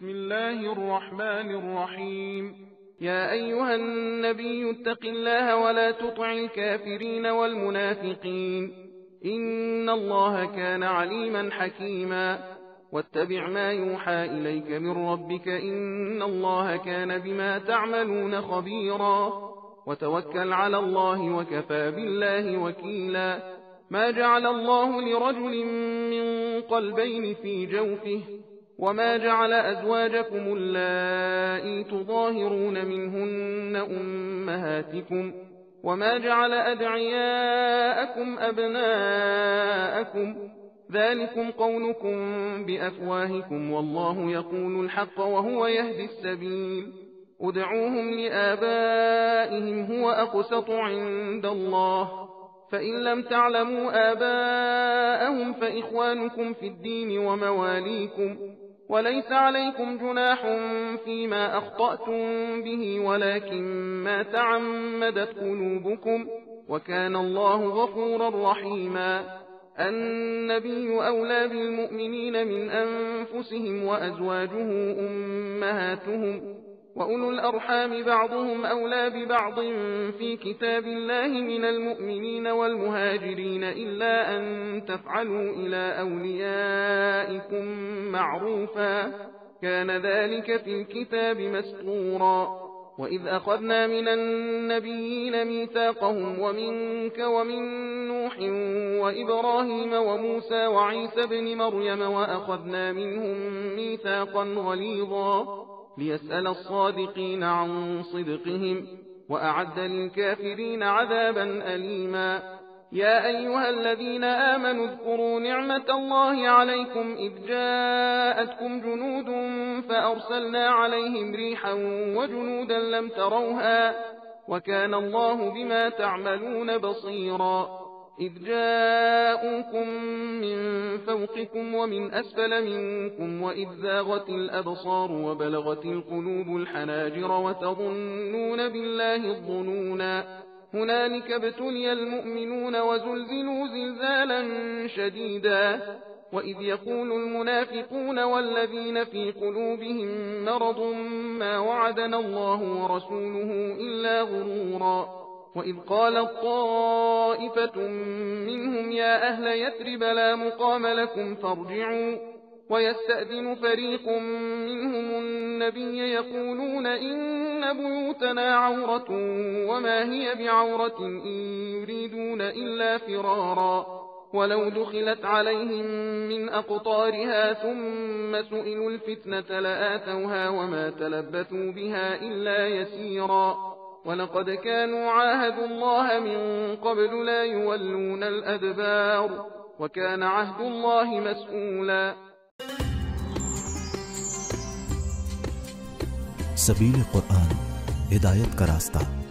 بسم الله الرحمن الرحيم. يا أيها النبي اتق الله ولا تطع الكافرين والمنافقين، إن الله كان عليما حكيما. واتبع ما يوحى إليك من ربك، إن الله كان بما تعملون خبيرا. وتوكل على الله وكفى بالله وكيلا. ما جعل الله لرجل من قلبين في جوفه، وما جعل أزواجكم اللائي تظاهرون منهن أمهاتكم، وما جعل أدعياءكم أبناءكم، ذلكم قولكم بأفواهكم والله يقول الحق وهو يهدي السبيل. ادعوهم لآبائهم هو أقسط عند الله، فإن لم تعلموا آباءهم فإخوانكم في الدين ومواليكم، وليس عليكم جناح فيما أخطأتم به ولكن ما تعمدت قلوبكم، وكان الله غفورا رحيما. النبي أولى بالمؤمنين من أنفسهم وأزواجه أمهاتهم، وأولو الأرحام بعضهم أولى ببعض في كتاب الله من المؤمنين والمهاجرين إلا أن تفعلوا إلى أوليائكم معروفا، كان ذلك في الكتاب مسطورا. وإذ أخذنا من النبيين ميثاقهم ومنك ومن نوح وإبراهيم وموسى وعيسى بن مريم، وأخذنا منهم ميثاقا غليظا ليسأل الصادقين عن صدقهم، وأعد للكافرين عذابا أليما. يا أيها الذين آمنوا اذكروا نعمة الله عليكم إذ جاءتكم جنود فأرسلنا عليهم ريحا وجنودا لم تروها، وكان الله بما تعملون بصيرا. إذ جاءوكم من فوقكم ومن أسفل منكم، وإذ زاغت الأبصار وبلغت القلوب الحناجر وتظنون بالله الظنونا. هنالك ابتلي المؤمنون وزلزلوا زلزالا شديدا. وإذ يقول المنافقون والذين في قلوبهم مرض ما وعدنا الله ورسوله إلا غرورا. وإذ قالت طائفة منهم يا أهل يثرب لا مقام لكم فارجعوا، ويستأذن فريق منهم النبي يقولون إن بيوتنا عورة وما هي بعورة إن يريدون إلا فرارا. ولو دخلت عليهم من أقطارها ثم سئلوا الفتنة لآتوها وما تلبثوا بها إلا يسيرا. ولقد كانوا عاهدوا الله من قبل لا يولون الأدبار، وكان عهد الله مسؤولا. सबील कुरान हिदायत का रास्ता।